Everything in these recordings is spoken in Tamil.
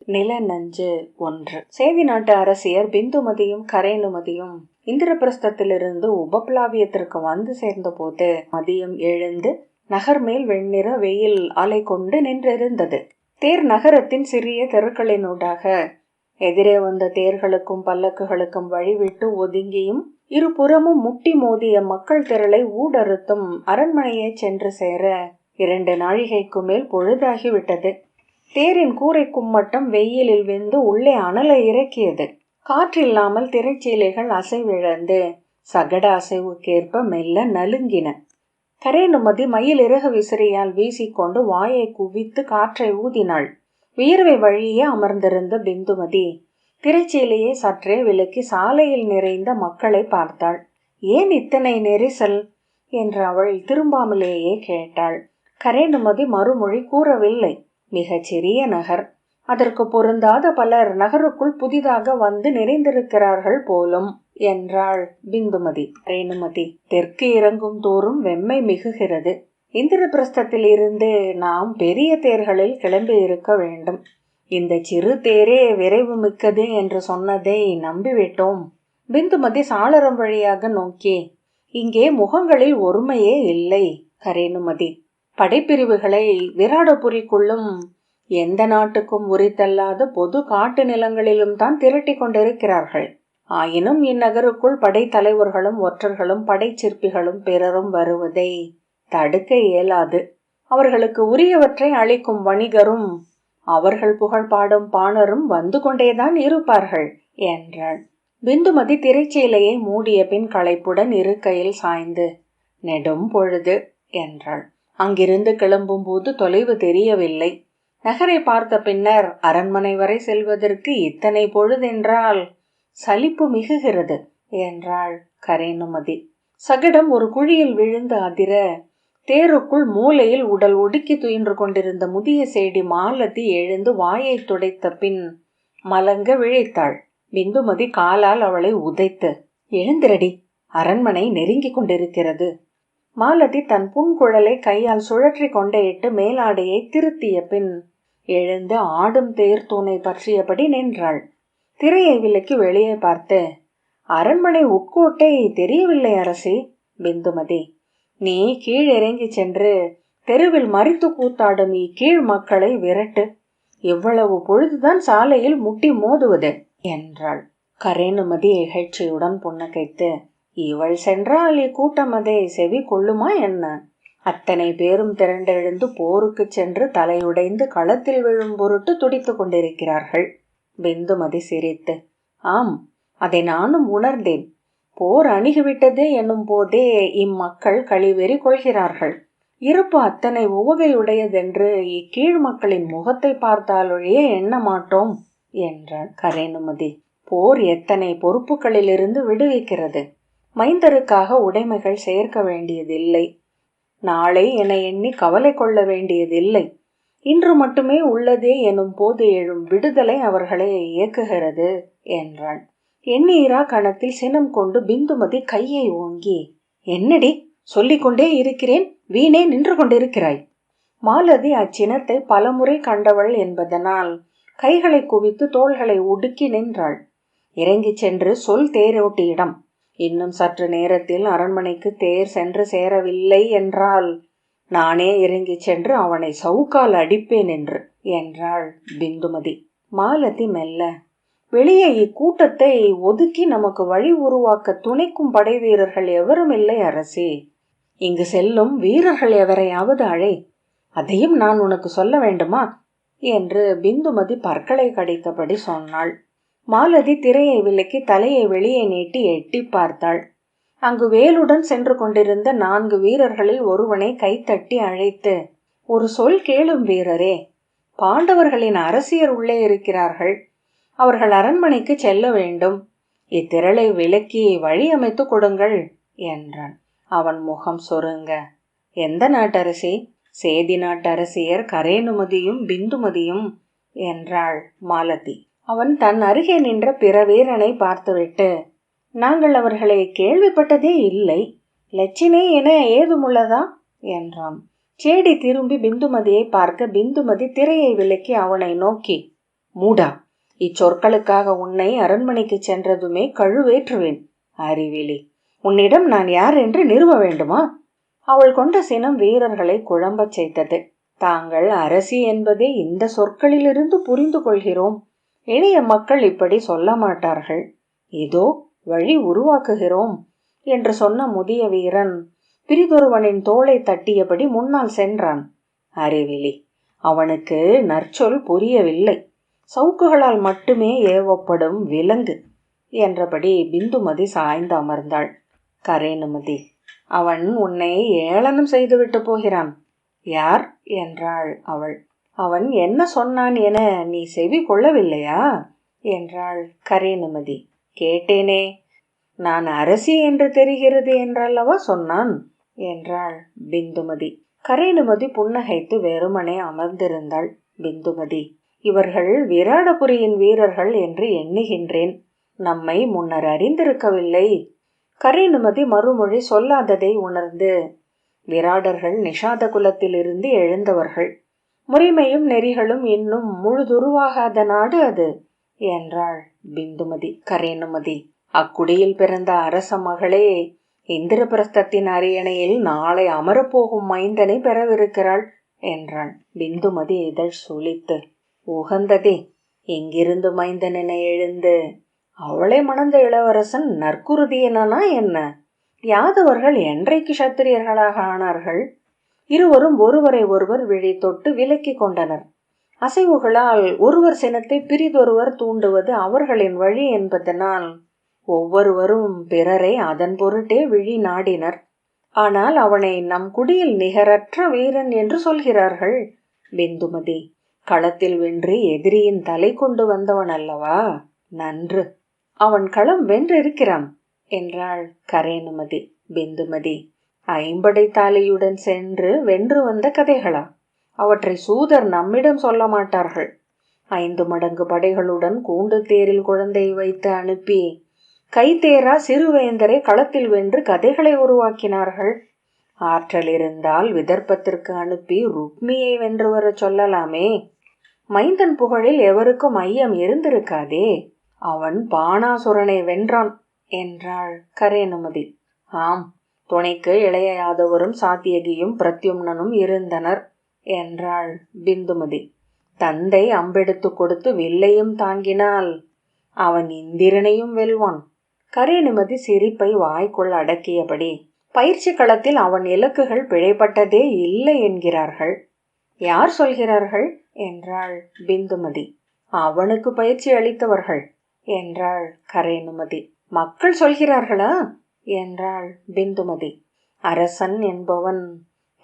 நிலநஞ்சு 1. சேதி நாட்டு அரசியர் பிந்துமதியும் கரேனுமதியும் இந்திரபிரஸ்தத்திலிருந்து உபப்ளாவியத்திற்கு வந்து சேர்ந்த போது மதியம் எழுந்து நகர் மேல் வெண்ணிற வெயில் அலை கொண்டு நின்றிருந்தது. தேர் நகரத்தின் சிறிய தெருக்களினூடாக எதிரே வந்த தேர்களுக்கும் பல்லக்குகளுக்கும் வழிவிட்டு ஒதுங்கியும் இருபுறமும் முட்டி மோதிய மக்கள் திரளை ஊடறுத்தும் அரண்மனையை சென்று சேர 2 நாழிகைக்கு மேல் பொழுதாகிவிட்டது. தேரின் கூரை கும்மட்டம் வெயிலில் வெந்து உள்ளே அனலை இறக்கியது. காற்றில்லாமல் திரைச்சீலைகள் அசைவிழந்து சகட அசைவுக்கேற்ப மெல்ல நலுங்கின. கரேனுமதி மயில் இறகு விசிறியால் வீசிக்கொண்டு வாயை குவித்து காற்றை ஊதினாள். வியர்வை வழியே அமர்ந்திருந்த பிந்துமதி திரைச்சீலையை சற்றே விலக்கி சாலையில் நிறைந்த மக்களை பார்த்தாள். ஏன் இத்தனை நெரிசல் என்று அவள் திரும்பாமலேயே கேட்டாள். கரேனுமதி மறுமொழி கூறவில்லை. மிகச் சிறிய நகர், அதற்கு பொருந்தாத பலர் நகருக்குள் புதிதாக வந்து நிறைந்திருக்கிறார்கள் போலும் என்றாள் பிந்துமதி. கரேனுமதி, தெற்கு இறங்கும் தோறும் வெம்மை மிகுகிறது. இந்திரபிரஸ்தத்தில் இருந்து நாம் பெரிய தேர்களில் கிளம்பி இருக்க வேண்டும். இந்த சிறு தேரே விரைவு மிக்கது என்று சொன்னதை நம்பிவிட்டோம். பிந்துமதி சாளரம் வழியாக நோக்கி, இங்கே முகங்களில் ஒருமையே இல்லை கரேனுமதி. படைப்பிரிவுகளை விராடபுரிக்குள்ளும் எந்த நாட்டுக்கும் உரித்தல்லாத பொது காட்டு நிலங்களிலும் தான் திரட்டி கொண்டிருக்கிறார்கள். ஆயினும் இந்நகருக்குள் படைத்தலைவர்களும் ஒற்றர்களும் படை சிற்பிகளும் பிறரும் வருவதை தடுக்க இயலாது. அவர்களுக்கு உரியவற்றை அளிக்கும் வணிகரும் அவர்கள் புகழ் பாடும் பாணரும் வந்து கொண்டேதான் இருப்பார்கள் என்றாள். பிந்துமதி திரைச்சீலையை மூடிய பின் களைப்புடன் இருக்கையில் சாய்ந்து, நெடும் பொழுது என்றாள். அங்கிருந்து கிளம்பும் போது தொலைவு தெரியவில்லை. நகரை பார்த்த பின்னர் அரண்மனை வரை செல்வதற்கு இத்தனை பொழுதென்றால் சலிப்பு மிகுகிறது என்றாள் கரேனுமதி. சகடம் ஒரு குழியில் விழுந்து அதிர தேருக்குள் மூலையில் உடல் ஒடுக்கி துயின்று கொண்டிருந்த முதிய சேடி மாலதி எழுந்து வாயை துடைத்த பின் மலங்க விழித்தாள். பிந்துமதி காலால் அவளை உதைத்து, எழுந்திரடி, அரண்மனை நெருங்கி கொண்டிருக்கிறது. மாலதி தன் புன்குழலை கையால் சுழற்றி கொண்டையிட்டு மேலாடையை திருத்திய பின் எழுந்து ஆடும் தேர் தூணை பற்றியபடி நின்றாள். திரையை விலக்கி வெளியே பார்த்து, அரண்மனை உட்கோட்டை தெரியவில்லை அரசி. பிந்துமதி, நீ கீழ் இறங்கி சென்று தெருவில் மறித்து கூத்தாடும் கீழ் மக்களை விரட்டு. இவ்வளவு பொழுதுதான் சாலையில் முட்டி மோதுவது என்றாள். கரேனுமதி இகழ்ச்சியுடன் புன்னகைத்து, இவள் சென்றால் இக்கூட்டம் அதை செவி கொள்ளுமா என்ன? அத்தனை பேரும் திரண்டெழுந்து போருக்கு சென்று தலையுடைந்து களத்தில் விழும் பொருட்டு துடித்து கொண்டிருக்கிறார்கள். பிந்துமதி சிரித்து, ஆம், அதை நானும் உணர்ந்தேன். போர் அணுகிவிட்டது என்னும் போதே இம்மக்கள் கழிவெறி கொள்கிறார்கள். இருப்பு அத்தனை உவகையுடையதென்று இக்கீழ் மக்களின் முகத்தை பார்த்தாலொழிய எண்ண மாட்டோம் என்றாள் கரேனுமதி. போர் எத்தனை பொறுப்புகளிலிருந்து விடுவிக்கிறது. மைந்தருக்காக உடைமைகள் சேர்க்க வேண்டியதில்லை. நாளை என எண்ணி கவலை கொள்ள வேண்டியதில்லை. இன்று மட்டுமே உள்ளதே எனும் போது எழும் விடுதலை அவர்களை இயக்குகிறது என்றாள். எண்ணீரா கணத்தில் சினம் கொண்டு பிந்துமதி கையை ஓங்கி, என்னடி சொல்லிக்கொண்டே இருக்கிறேன், வீணே நின்று கொண்டிருக்கிறாய். மாலதி அச்சினத்தை பலமுறை கண்டவள் என்பதனால் கைகளை குவித்து தோள்களை உடுக்கி நின்றாள். இறங்கி சென்று சொல் தேரோட்டியிடம், இன்னும் சற்று நேரத்தில் அரண்மனைக்கு தேர் சென்று சேரவில்லை என்றால் நானே இறங்கி சென்று அவனை சவுக்கால் அடிப்பேன் என்றாள் பிந்துமதி. மாலதி மெல்ல, வெளியே இக்கூட்டத்தை ஒதுக்கி நமக்கு வழி உருவாக்க துணைக்கும் படை வீரர்கள் எவரும் இல்லை அரசி. இங்கு செல்லும் வீரர்கள் எவரையாவது அழை. அதையும் நான் உனக்கு சொல்ல வேண்டுமா என்று பிந்துமதி பற்களை கடித்தபடி சொன்னாள். மாலதி திரையை விலக்கி தலையை வெளியே நீட்டி எட்டி பார்த்தாள். அங்கு வேலுடன் சென்று கொண்டிருந்த 4 வீரர்களில் ஒருவனை கைத்தட்டி அழைத்து, ஒரு சொல் கேளும் வீரரே, பாண்டவர்களின் அரசியர் உள்ளே இருக்கிறார்கள். அவர்கள் அரண்மனைக்கு செல்ல வேண்டும். இத்திரளை விலக்கி வழி அமைத்து கொடுங்கள் என்றான். அவன் முகம் சொருங்க, எந்த நாட்டரசி? சேதி நாட்டரசியர் கரேனுமதியும் பிந்துமதியும் என்றாள் மாலதி. அவன் தன் அருகே நின்ற பிற வீரனை பார்த்துவிட்டு, நாங்கள் அவர்களை கேள்விப்பட்டதே இல்லை, லட்சினை என ஏதுமுள்ளதா என்றான். சேடி திரும்பி பிந்துமதியை பார்க்க பிந்துமதி திரையை விலக்கி அவனை நோக்கி, மூடா, இச்சொற்களுக்காக உன்னை அரண்மனைக்கு சென்றதுமே கழுவேற்றுவேன். அறிவிலி, உன்னிடம் நான் யார் என்று நிறுவ வேண்டுமா? அவள் கொண்ட சினம் வீரர்களை குழம்பச் செய்தது. தாங்கள் அரசி என்பதை இந்த சொற்களிலிருந்து புரிந்து கொள்கிறோம். இளைய மக்கள் இப்படி சொல்ல மாட்டார்கள். இதோ வழி உருவாக்குகிறோம் என்று சொன்ன முதிய வீரன் பிரிதொருவனின் தோளை தட்டியபடி முன்னால் சென்றான். அறிவிலி, அவனுக்கு நற்சொல் புரியவில்லை. சவுக்குகளால் மட்டுமே ஏவப்படும் விலங்கு என்றபடி பிந்துமதி சாய்ந்து அமர்ந்தாள். கரேனுமதி, அவன் உன்னை ஏளனம் செய்துவிட்டு போகிறான். யார் என்றாள் அவள். அவன் என்ன சொன்னான் என நீ செவி கொள்ளவில்லையா என்றாள் கரேனுமதி. கேட்டேனே, நான் அரசி என்று தெரிகிறது என்றல்லவா சொன்னான் என்றாள் பிந்துமதி. கரேனுமதி புன்னகைத்து வெறுமனே அமர்ந்திருந்தாள். பிந்துமதி, இவர்கள் விராடபுரியின் வீரர்கள் என்று எண்ணுகின்றேன். நம்மை முன்னர் அறிந்திருக்கவில்லை. கரேனுமதி மறுமொழி சொல்லாததை உணர்ந்து, விராடர்கள் நிஷாத குலத்திலிருந்து எழுந்தவர்கள். முறைமையும் நெறிகளும் இன்னும் முழுதுருவாகாத நாடு அது என்றாள் பிந்துமதி. கரேனுமதி, அக்குடியில் பிறந்த அரச மகளே இந்திரபிரஸ்தத்தின் அரியணையில் நாளை அமரப்போகும் மைந்தனை பெறவிருக்கிறாள் என்றாள். பிந்துமதி இதழ் சுளித்து, உகந்ததே, இங்கிருந்து மைந்தனென எழுந்து அவளை மணந்த இளவரசன் நற்குருதியனா என்ன? யாதவர்கள் என்றைக்கு சத்திரியர்களாக ஆனார்கள்? இருவரும் ஒருவரை ஒருவர் விழி தொட்டு விலக்கி கொண்டனர். அசைவுகளால் ஒருவர் சினத்தை பிரிதொருவர் தூண்டுவது அவர்களின் வழி என்பதனால் ஒவ்வொருவரும் பிறரை அதன் பொருட்டே விழி நாடினர். ஆனால் அவனை நம் குடியில் நிகரற்ற வீரன் என்று சொல்கிறார்கள். பிந்துமதி, களத்தில் வென்று எதிரியின் தலை கொண்டு வந்தவன் அல்லவா? நன்று, அவன் களம் வென்றிருக்கிறான் என்றாள் கரேனுமதி. பிந்துமதி, ஐம்படை தாலியுடன் சென்று வென்று வந்த கதைகளா? அவற்றை சூதர் நம்மிடம் சொல்ல மாட்டார்கள். 5 மடங்கு படைகளுடன் கூண்டு தேரில் குழந்தை வைத்து அனுப்பி கைதேரா சிறுவேந்தரை களத்தில் வென்று கதைகளை உருவாக்கினார்கள். ஆற்றல் இருந்தால் விதர்ப்பத்திற்கு அனுப்பி ருக்மியை வென்று வர சொல்லலாமே. மைந்தன் புகழில் எவருக்கும் ஐயம் இருந்திருக்காதே. அவன் பானாசுரனை வென்றான் என்றாள் கரேனுமதி. ஆம், துணைக்கு இளைய யாதவரும் சாத்தியகியும் பிரத்யும்னனும் இருந்தனர் என்றாள் பிந்துமதி. தந்தை அம்பெடுத்து கொடுத்து வில்லையும் தாங்கினால் அவன் இந்திரனையும் வெல்வான். கரேனுமதி சிரிப்பை வாய்க்குள் அடக்கியபடி, பயிற்சி களத்தில் அவன் இலக்குகள் பிழைப்பட்டதே இல்லை என்கிறார்கள். யார் சொல்கிறார்கள் என்றாள் பிந்துமதி. அவனுக்கு பயிற்சி அளித்தவர்கள் என்றாள் கரேனுமதி. மக்கள் சொல்கிறார்களா என்றாள் பிந்துமதி. அரசன் என்பவன்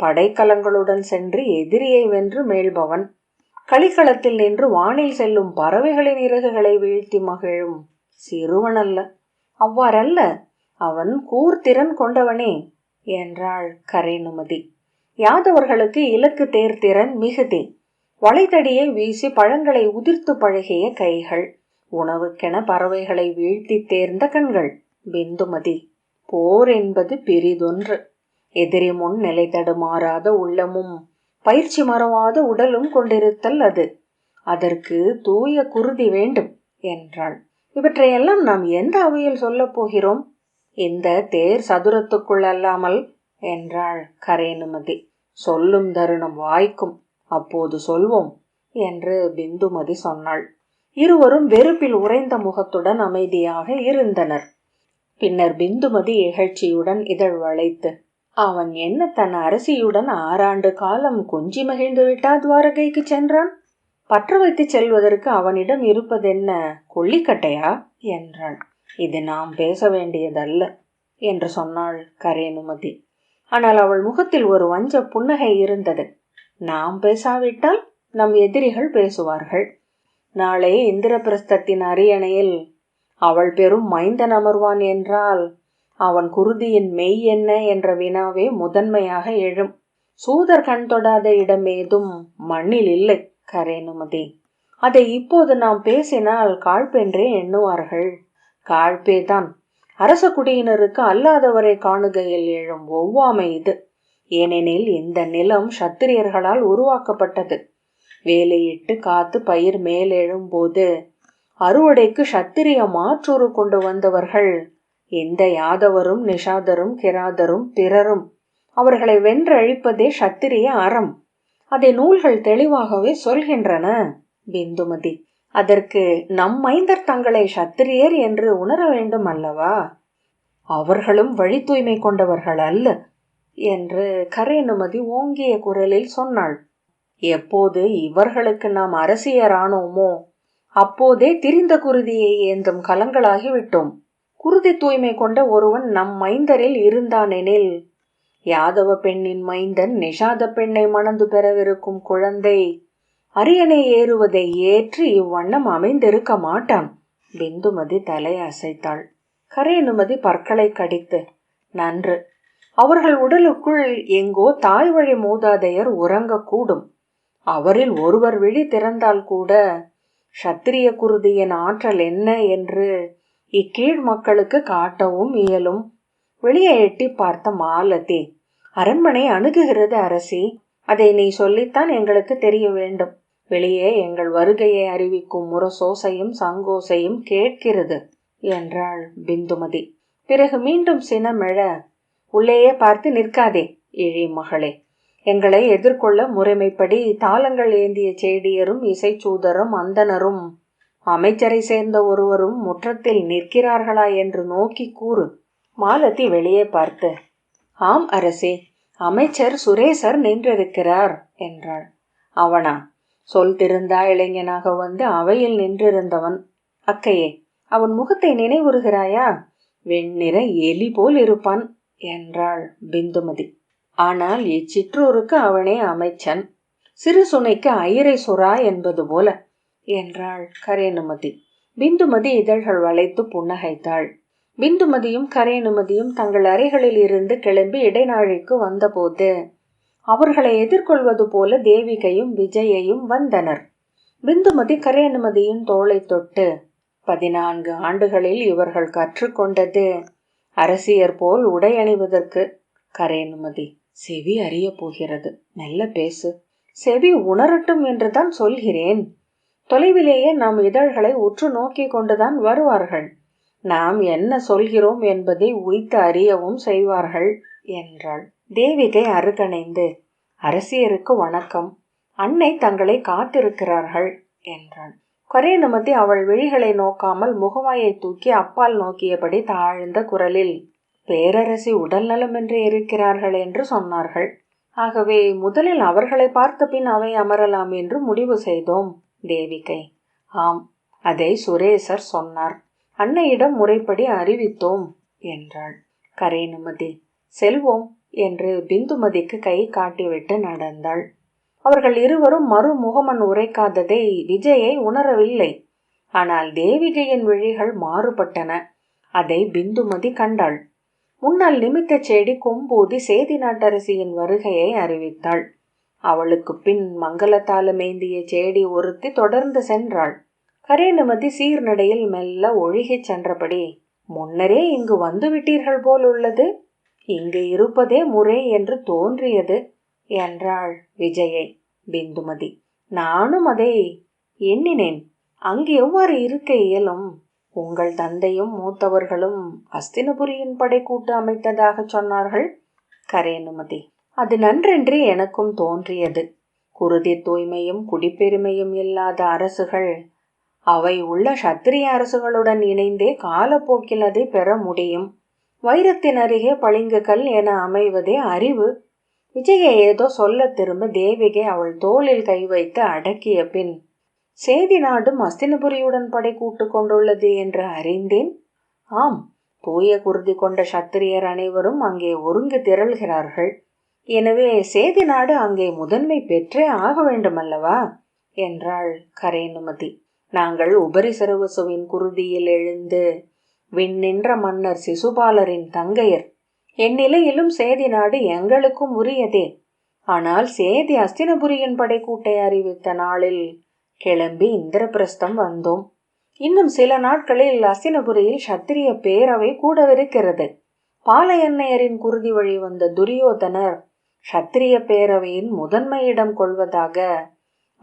படைக்கலங்களுடன் சென்று எதிரியை வென்று மேல்பவன். களிக்களத்தில் நின்று வானில் செல்லும் பறவைகளின் இறகுகளை வீழ்த்தி மகிழும் சிறுவன் அல்ல. அவ்வாறல்ல, அவன் கூர்த்திறன் கொண்டவனே என்றாள் கரேனுமதி. யாதவர்களுக்கு இலக்கு தேர்திறன் மிகுதி. வளைதடியை வீசி பழங்களை உதிர்த்து பழகிய கைகள், உணவுக்கென பறவைகளை வீழ்த்தி தேர்ந்த கண்கள். பிந்துமதி, போர் என்பது பெரிதொன்று. எதிரி முன் நிலை தடுமாறாத உள்ளமும் பயிற்சி மறவாத உடலும் கொண்டிருத்தல் அது. அதற்கு தூய குருதி வேண்டும் என்றாள். இவற்றையெல்லாம் நாம் எந்த அவையில் சொல்லப் போகிறோம்? இந்த தேர் சதுரத்துக்குள் அல்லாமல் என்றாள் கரேனுமதி. சொல்லும் தருணம் வாய்க்கும், அப்போது சொல்வோம் என்று பிந்துமதி சொன்னாள். இருவரும் வெறுப்பில் உறைந்த முகத்துடன் அமைதியாக இருந்தனர். பின்னர் பிந்துமதி இகழ்ச்சியுடன் இதழ் வளைத்து, அவன் என்ன தன் அரசியுடன் 6 ஆண்டு காலம் கொஞ்சி மகிழ்ந்து விட்டா துவாரகைக்கு சென்றான்? பற்ற வைத்து செல்வதற்கு அவனிடம் இருப்பதென்ன கொள்ளிக்கட்டையா என்றாள். இது நாம் பேச வேண்டியதல்ல என்று சொன்னாள் கரேனுமதி. ஆனால் அவள் முகத்தில் ஒரு வஞ்ச புன்னகை இருந்தது. நாம் பேசாவிட்டால் நம் எதிரிகள் பேசுவார்கள். நாளை இந்திரபிரஸ்தத்தின் அரியணையில் அவள் பெரும் மைந்தன் அமர்வான் என்றால் அவன் குருதியின் மெய் என்ன என்ற வினாவே முதன்மையாக எழும். சூதர் கண் தொடாத இடம் ஏதும் மண்ணில் இல்லை கரேனுமதி. அதை இப்போது நாம் பேசினால் காழ்ப்பென்றே எண்ணுவார்கள். காழ்ப்பேதான். அரச குடியினருக்கு அல்லாதவரை காணுகையில் எழும் ஒவ்வாமை இது. ஏனெனில் இந்த நிலம் சத்திரியர்களால் உருவாக்கப்பட்டது. வேலையிட்டு காத்து பயிர் மேலெழும் போது அறுவடைக்கு சத்திரிய மாற்றூறு கொண்டு வந்தவர்கள் எந்த யாதவரும் நிஷாதரும் கிராதரும் பிறரும் அவர்களை வென்றழிப்பதே சத்திரிய அறம். அதை நூல்கள் தெளிவாகவே சொல்கின்றன. பிந்துமதி: அதற்கு நம் மைந்தர் தங்களை சத்திரியர் என்று உணர வேண்டும் அல்லவா? அவர்களும் வழி தூய்மை கொண்டவர்கள் அல்ல என்று கரேனுமதி ஓங்கிய குரலில் சொன்னாள். எப்போது இவர்களுக்கு நாம் அரசியரானோமோ அப்போதே திரிந்த குருதியை ஏந்தும் கலங்களாகிவிட்டோம். குருதி தூய்மை கொண்ட ஒருவன் நம் மைந்தரில் இருந்தானெனில் யாதவ பெண்ணின் மைந்தன் நிஷாத பெண்ணை மணந்து பெறவிருக்கும் குழந்தை அரியணை ஏறுவதை ஏற்று இவ்வண்ணம் அமைந்திருக்க மாட்டான். பிந்துமதி தலை அசைத்தாள். கரேனுமதி பற்களை கடித்து, நன்று, அவர்கள் உடலுக்குள் எங்கோ தாய் வழி மூதாதையர் உறங்கக்கூடும். அவரில் ஒருவர் விழி திறந்தால் கூட சத்திரிய குருதியின் ஆற்றல் என்ன என்று இக்கீழ் மக்களுக்கு காட்டவும் இயலும். வெளியே எட்டி பார்த்த மாலதி: அரண்மனை அணுகுகிறது அரசி, அதை நீ சொல்லித்தான் எங்களுக்கு தெரிய வேண்டும். வெளியே எங்கள் வருகையை அறிவிக்கும் முரசோசையும் சங்கோசையும் கேட்கிறது என்றாள் பிந்துமதி. பிறகு மீண்டும் சினமெழ, உள்ளேயே பார்த்து நிற்காதே இழி மகளே, எங்களை எதிர்கொள்ள முறைமைப்படி தாளங்கள் ஏந்திய செடியரும் இசைச்சூதரும் அந்தனரும் அமைச்சரை சேர்ந்த ஒருவரும் முற்றத்தில் நிற்கிறார்களா என்று நோக்கி கூறு. மாலதி வெளியே பார்த்து, ஆம் அரசே, அமைச்சர் சுரேசர் நின்றிருக்கிறார் என்றாள். அவனா? சொல் திருந்தா இளைஞனாக வந்து அவையில் நின்றிருந்தவன். அக்கையே, அவன் முகத்தை நினைவுறுகிறாயா? வெண்ணிற எலி போல் இருப்பான் என்றாள் பிந்துமதி. ஆனால் இச்சிற்றூருக்கு அவனே அமைச்சன், சிறு சுனைக்கு ஐரை சுறா என்பது போல என்றாள் கரேனுமதி. பிந்துமதி இதழ்கள் வளைத்து புன்னகைத்தாள். பிந்துமதியும் கரேனுமதியும் தங்கள் அறைகளில் இருந்து கிளம்பி இடைநாழிக்கு வந்தபோது அவர்களை எதிர்கொள்வது போல தேவிகையும் விஜயையும் வந்தனர். பிந்துமதி கரேனுமதியின் தோளை தொட்டு, 14 ஆண்டுகளில் இவர்கள் கற்றுக்கொண்டது அரசியர் போல் உடை அணிவதற்கு. கரேனுமதி: செவி அறிய போகிறது, மெல்ல பேசு. செவி உணரட்டும் என்றுதான் சொல்கிறேன். தொலைவிலேயே நாம் இதழ்களை உற்று நோக்கி கொண்டுதான் வருவார்கள். நாம் என்ன சொல்கிறோம் என்பதை உய்த்து அறியவும் செய்வார்கள் என்றாள். தேவிகை அருகணைந்து, அரசியருக்கு வணக்கம், அன்னை தங்களை காத்திருக்கிறார்கள் என்றாள். கரேனுமதி அவள் விழிகளை நோக்காமல் முகவாயை தூக்கி அப்பால் நோக்கியபடி தாழ்ந்த குரலில், பேரரசி உடல் நலமின்றி இருக்கிறார்கள் என்று சொன்னார்கள். ஆகவே முதலில் அவர்களை பார்த்த பின் அவை அமரலாம் என்று முடிவு செய்தோம். தேவிகை: ஆம், அதை சுரேசர் சொன்னார். அன்னையிடம் முறைப்படி அறிவித்தோம் என்றாள். கரேனுமதி: செல்வோம் என்று பிந்துமதிக்கு கை காட்டிவிட்டு நடந்தாள். அவர்கள் இருவரும் மறுமுகமன் உரைக்காததை விஜயை உணரவில்லை. ஆனால் தேவிகையின் விழிகள் மாறுபட்டன. அதை பிந்துமதி கண்டாள். முன்னால் நிமித்த செடி கொம்பூதி சேதி நாட்டரசியின் வருகையை அறிவித்தாள். அவளுக்கு பின் மங்களத்தாலும் ஏந்திய செடி ஒருத்தி தொடர்ந்து சென்றாள். கரேனுமதி சீர்நடையில் மெல்ல ஒழுகிச் சென்றபடி, முன்னரே இங்கு வந்து விட்டீர்கள் போல் உள்ளது, இங்கு இருப்பதே முறை என்று தோன்றியது என்றாள் விஜயை. பிந்துமதி: நானும் அதை எண்ணினேன். அங்கு எவ்வாறு இருக்க இயலும்? உங்கள் தந்தையும் மூத்தவர்களும் அஸ்தினபுரியின் படைக்கூட்டு அமைத்ததாக சொன்னார்கள். கரேனுமதி: அது நன்றென்று எனக்கும் தோன்றியது. குருதி தூய்மையும் குடிப்பெருமையும் இல்லாத அரசுகள் அவை உள்ள சத்திரிய அரசுகளுடன் இணைந்தே காலப்போக்கில் அதை பெற முடியும். வைரத்தின் அருகே பளிங்குகள் என அமைவதே அறிவு. விஜயை ஏதோ சொல்ல திரும்ப தேவிகை அவள் தோளில் கை வைத்து அடக்கிய பின், சேதி நாடும் அஸ்தினபுரியுடன் படை கூட்டு கொண்டுள்ளது என்று அறிந்தேன். ஆம், தூய குருதி கொண்ட சத்திரியர் அனைவரும் அங்கே ஒருங்கு திரள்கிறார்கள். எனவே சேதி நாடு அங்கே முதன்மை பெற்றே ஆக வேண்டுமல்லவா என்றாள் கரேனுமதி. நாங்கள் உபரிசரவசுவின் குருதியில் எழுந்து விண்ணின்ற மன்னர் சிசுபாலரின் தங்கையர். எந்நிலையிலும் சேதி நாடு எங்களுக்கும் உரியதே. ஆனால் சேதி அஸ்தினபுரியின் படைக்கூட்டை அறிவித்த நாளில் கிளம்பி இந்திரபிரஸ்தம் வந்தோம். இன்னும் சில நாட்களில் அஸ்தினபுரியில் சத்திரிய பேரவை கூடவிருக்கிறது. பாலையன்னையரின் குருதி வழி வந்த துரியோதனர் சத்திரிய பேரவையின் முதன்மையிடம் கொள்வதாக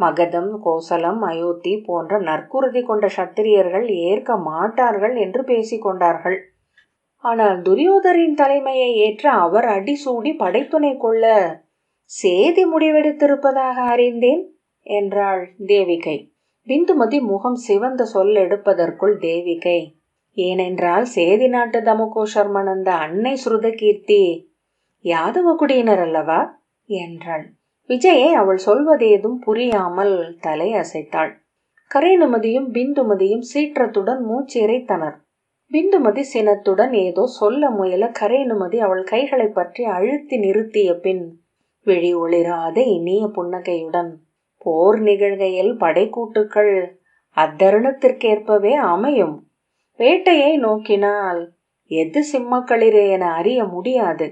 மகதம், கோசலம், அயோத்தி போன்ற நற்குருதி கொண்ட சத்திரியர்கள் ஏற்க மாட்டார்கள் என்று பேசிக்கொண்டார்கள். ஆனால் துரியோதரின் தலைமையை ஏற்ற அவர் அடிசூடி படைத்துணை கொள்ள சேதி முடிவெடுத்திருப்பதாக அறிந்தேன் என்றாள் தேவிகை. பிந்துமதி முகம் சிவந்த சொல் எடுப்பதற்குள் தேவிகை, ஏனென்றால் சேதி நாட்டு தமகோஷர் அந்த அன்னை ஸ்ருதகீர்த்தி யாதவ குடியினர் அல்லவா என்றாள். விஜயை அவள் சொல்வதேதும் புரியாமல் தலை அசைத்தாள். கரேனுமதியும் பிந்துமதியும் சீற்றத்துடன் மூச்சிறைத்தனர். பிந்துமதி சினத்துடன் ஏதோ சொல்ல முயல கரேனுமதி அவள் கைகளை பற்றி அழுத்தி நிறுத்திய பின் விழி ஒளிராத இனிய புன்னகையுடன், போர் நிகழ்கையில் படைக்கூட்டுக்கள் அத்தருணத்திற்கேற்பவே அமையும். வேட்டையை நோக்கினால் எது சிம்மக்களிரே என அறிய முடியாது.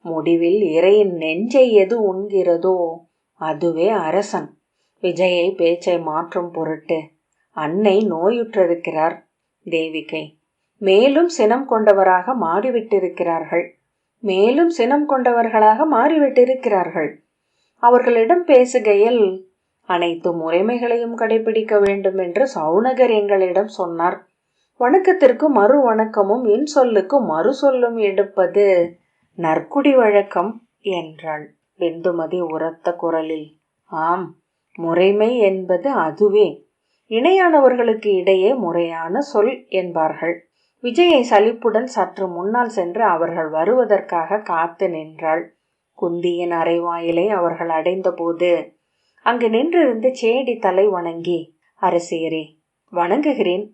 முடிவில் இறையின் நெஞ்சை எது உண்கிறதோ அதுவே அரசன். விஜயை பேச்சை மாற்றும் பொருட்டு அன்னை நோயுற்றிருக்கிறார். தேவிகை, மேலும் சினம் கொண்டவராக மாறிவிட்டிருக்கிறார்கள். அவர்களிடம் பேசுகையில் அனைத்து முறைமைகளையும் கடைபிடிக்க வேண்டும் என்று சவுனகர் எங்களிடம் சொன்னார். வணக்கத்திற்கு மறு வணக்கமும் என் சொல்லுக்கு மறு சொல்லும் எடுப்பது நற்குடி வழக்கம் என்றாள். பிந்துமதி உரத்த குரலில், ஆம், முறைமை என்பது அதுவே. இணையானவர்களுக்கு இடையே முறையான சொல் என்பார்கள். விஜயை சலிப்புடன் சற்று முன்னால் சென்று அவர்கள் வருவதற்காக காத்து நின்றாள். குந்தியின் அரைவாயிலை அவர்கள் அடைந்த போது அங்கு நின்றிருந்த சேடி தலை வணங்கி, அரசியரே, வணங்குகிறேன்.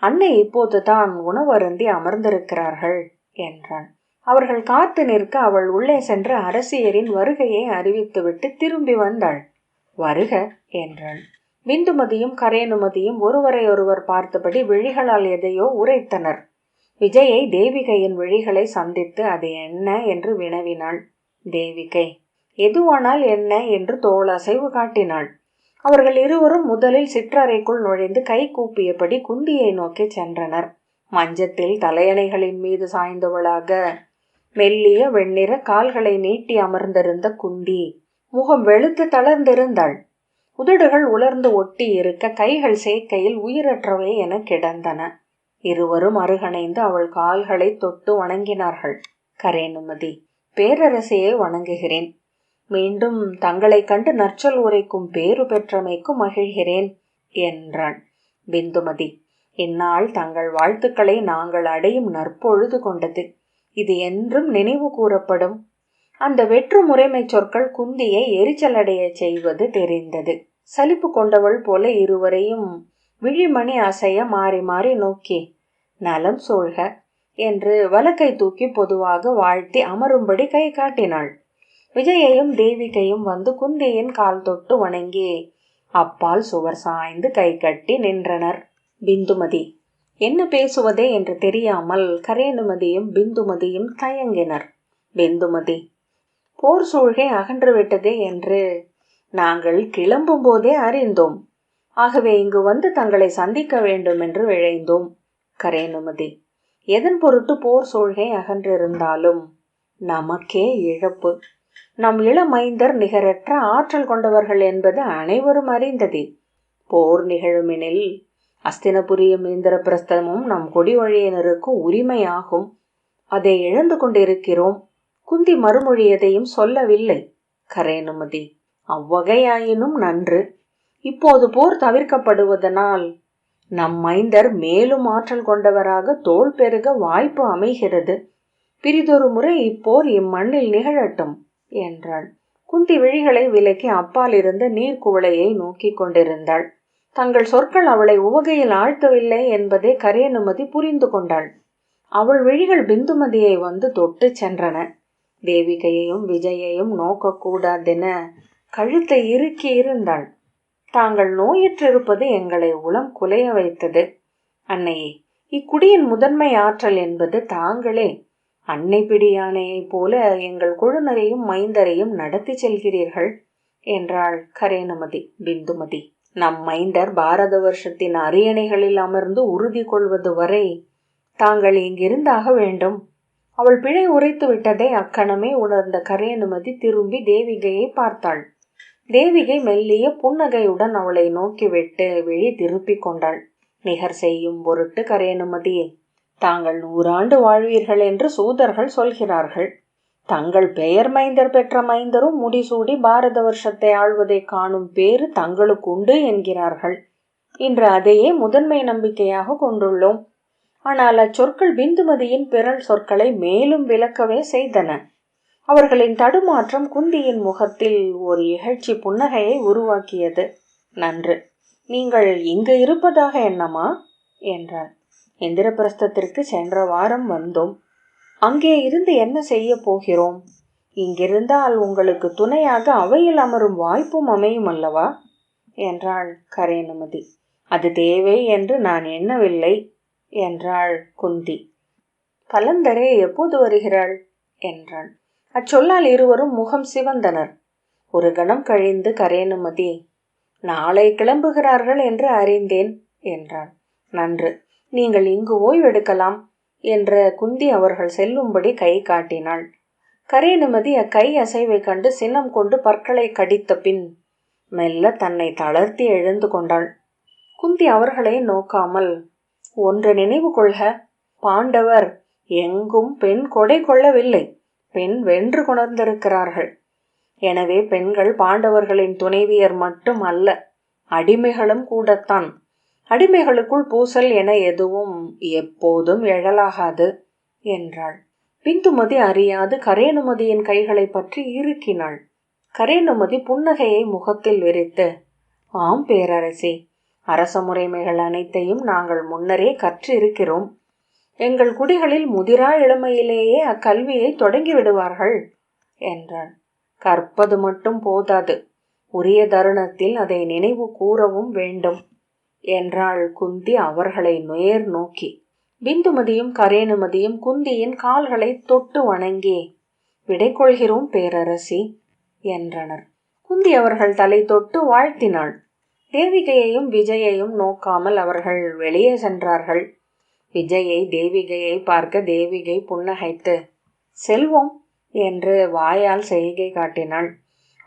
அன்னை இப்போதுதான் உணவருந்தி அமர்ந்திருக்கிறார்கள் என்றாள். அவர்கள் காத்து நிற்க அவள் உள்ளே சென்று அரசியரின் வருகையை அறிவித்துவிட்டு திரும்பி வந்தாள். வருக என்றாள். பிந்துமதியும் கரேனுமதியும் ஒருவரை ஒருவர் பார்த்தபடி விழிகளால் எதையோ உரைத்தனர். விஜயை தேவிகையின் விழிகளை சந்தித்து அது என்ன என்று வினவினாள். தேவிகை, எதுவானால் என்ன என்று தோளசைவு காட்டினாள். அவர்கள் இருவரும் முதலில் சிற்றறைக்குள் நுழைந்து கை கூப்பியபடி குந்தியை நோக்கி சென்றனர். மஞ்சத்தில் தலையணைகளின் மீது சாய்ந்தவளாக மெல்லிய வெண்ணிற கால்களை நீட்டி அமர்ந்திருந்த குந்தி முகம் வெளுத்து தளர்ந்திருந்தாள். உதடுகள் உலர்ந்து ஒட்டி இருக்க கைகள் சேக்கையில் உயிரற்றவை என கிடந்தன. இருவரும் அருகணைந்து அவள் கால்களை தொட்டு வணங்கினார்கள். கரேனுமதி, பேரரசையை வணங்குகிறேன். மீண்டும் தங்களை கண்டு நற்சொல் உரைக்கும் பேறு பெற்றமைக்கு மகிழ்கிறேன் என்றாள். பிந்துமதி, இந்நாள் தங்கள் வாழ்த்துக்களை நாங்கள் அடையும் நற்பொழுது கொண்டது. இது என்றும் நினைவு கூறப்படும். அந்த வெற்று முறைமை சொற்கள் குந்தியை எரிச்சலடைய செய்வது தெரிந்தது. சலிப்பு கொண்டவள் போல இருவரையும் விழிமணி அசைய மாறி மாறி நோக்கி, நலம் சூழ்க என்று வலக்கை தூக்கி பொதுவாக வாழ்த்தி அமரும்படி கை காட்டினாள். விஜயையும் தேவிகையும் வந்து குந்தியின் கால் தொட்டு வணங்கி அப்பால் சுவர் சாய்ந்து கை கட்டி நின்றனர். பிந்துமதி என்ன பேசுவதே என்று தெரியாமல் கரேனுமதியும் பிந்துமதியும் தயங்கினர். பிந்துமதி, போர் சூழ்கை அகன்றுவிட்டதே என்று நாங்கள் கிளம்பும் போதே அறிந்தோம். ஆகவே இங்கு வந்து தங்களை சந்திக்க வேண்டும் என்று விழைந்தோம். கரேனுமதி, எதன் பொருட்டு போர் சூழ்கை அகன்றிருந்தாலும் நமக்கே இழப்பு. நம் இளமைந்தர் நிகரற்ற ஆற்றல் கொண்டவர்கள் என்பது அனைவரும் அறிந்ததே. போர் நிகழுமெனில் அஸ்தினபுரியும் இந்திரபிரஸ்தமும் நம் கொடி வழியினருக்கு உரிமையாகும். அதை இழந்து கொண்டிருக்கிறோம். குந்தி மறுமொழி எதையும் சொல்லவில்லை. கரேனுமதி, அவ்வகையாயினும் நன்று. இப்போது போர் தவிர்க்கப்படுவதனால் நம் மைந்தர் மேலும் ஆற்றல் கொண்டவராக தோள் பெருக வாய்ப்பு அமைகிறது. பிரிதொரு முறை இப்போர் இம்மண்ணில் நிகழட்டும் என்றாள். குந்தி விழிகளை விலக்கி அப்பால் இருந்த நீர்க்குவளையை நோக்கி கொண்டிருந்தாள். தங்கள் சொற்கள் அவளை உவகையில் ஆழ்த்தவில்லை என்பதை கரேனுமதி புரிந்து கொண்டாள். அவள் விழிகள் பிந்துமதியை வந்து தொட்டு சென்றன. தேவிகையையும் விஜயையும் நோக்கக்கூடாதென கழுத்தை இறுக்கி இருந்தாள். தாங்கள் நோயுற்றிருப்பது எங்களை உளம் குலைய வைத்தது. அன்னையே, இக்குடியின் முதன்மை ஆற்றல் என்பது தாங்களே. அன்னை பிடியானையைப் போல எங்கள் குழுனரையும் மைந்தரையும் நடத்தி செல்கிறீர்கள் என்றாள் கரேனுமதி. பிந்துமதி, நம் மைந்தர் பாரத வருஷத்தின் அரியணைகளில் அமர்ந்து உறுதி கொள்வது வரை தாங்கள் இங்கிருந்தாக வேண்டும். அவள் பிழை உரைத்து விட்டதை அக்கணமே உணர்ந்த கரேனுமதி திரும்பி தேவிகையை பார்த்தாள். தேவிகை மெல்லிய புன்னகையுடன் அவளை நோக்கிவிட்டு விழி திருப்பிக் கொண்டாள். நிகர் செய்யும் பொருட்டு கரேனுமதியே, தாங்கள் 100 ஆண்டு வாழ்வீர்கள் என்று சூதர்கள் சொல்கிறார்கள். தங்கள் பெயர் மைந்தர் பெற்ற மைந்தரும் முடிசூடி பாரத வருஷத்தை ஆழ்வதை காணும் பேறு தங்களுக்கு உண்டு என்கிறார்கள். இன்று அதையே முதன்மை நம்பிக்கையாக கொண்டுள்ளோம். ஆனால் அச்சொற்கள் பிந்துமதியின் பிறல் சொற்களை மேலும் விளக்கவே செய்தன. அவர்களின் தடுமாற்றம் குந்தியின் முகத்தில் ஒரு இகழ்ச்சி புன்னகையை உருவாக்கியது. நன்று, நீங்கள் இங்கு இருப்பதாக எண்ணமா என்றாள். இந்திரபிரஸ்தத்திற்கு சென்ற வாரம் வந்தோம். அங்கே இருந்து என்ன செய்ய போகிறோம்? இங்கிருந்தால் உங்களுக்கு துணையாக அவையில் அமரும் வாய்ப்பும் அமையும் அல்லவா என்றாள் கரேனுமதி. அது தேவை என்று நான் எண்ணவில்லை என்றாள் குந்தி. கலந்தரே எப்போது வருகிறாள் என்றாள். அச்சொல்லால் இருவரும் முகம் சிவந்தனர். ஒரு கணம் கழிந்து கரேனுமதி, நாளை கிளம்புகிறார்கள் என்று அறிந்தேன் என்றாள். நன்று, நீங்கள் இங்கு ஓய்வெடுக்கலாம் என்ற குந்தி அவர்கள் செல்லும்படி கை காட்டினாள். கரேனுமதி அக்கை அசைவை கண்டு சினம் கொண்டு பற்களை கடித்த பின் மெல்ல தன்னை தளர்த்தி எழுந்து கொண்டாள். குந்தி அவர்களை நோக்காமல், ஒன்று நினைவு கொள்க, பாண்டவர் எங்கும் பெண் கொடை கொள்ளவில்லை, பெண் வென்று கொணர்ந்திருக்கிறார்கள். எனவே பெண்கள் பாண்டவர்களின் துணைவியர் மட்டும் அல்ல, அடிமைகளும் கூடத்தான். அடிமைகளுக்குள் பூசல் என எதுவும் எப்போதும் எழலாகாது என்றாள். பிந்துமதி அறியாது கரேனுமதியின் கைகளை பற்றி இறுக்கினாள். கரேனுமதி புன்னகையை முகத்தில் விரித்து, ஆம் பேரரசி, அரச முறைமைகள் அனைத்தையும் நாங்கள் முன்னரே கற்று இருக்கிறோம். எங்கள் குடிகளில் முதிரா இளமையிலேயே அக்கல்வியை தொடங்கி விடுவார்கள் என்றாள். கற்பது மட்டும் போதாது, உரிய தருணத்தில் அதை நினைவு கூறவும் வேண்டும் என்றாள் குந்தி அவர்களை நேர் நோக்கி. பிந்துமதியும் கரேனுமதியும் குந்தியின் கால்களை தொட்டு வணங்கி, விடை கொள்கிறோம் பேரரசி என்றனர். குந்தி அவர்கள் தலை தொட்டு வாழ்த்தினாள். தேவிகையையும் விஜயையும் நோக்காமல் அவர்கள் வெளியே சென்றார்கள். விஜயை தேவிகையை பார்க்க தேவிகை புன்னகைத்து, செல்வோம் என்று வாயால் செய்கை காட்டினாள்.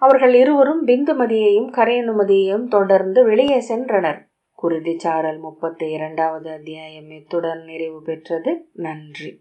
அவர்கள் இருவரும் பிந்துமதியையும் கரேனுமதியையும் தொடர்ந்து வெளியே சென்றனர். குருதிச்சாரல் 32வது அத்தியாயம் இத்துடன் நிறைவு பெற்றது. நன்றி.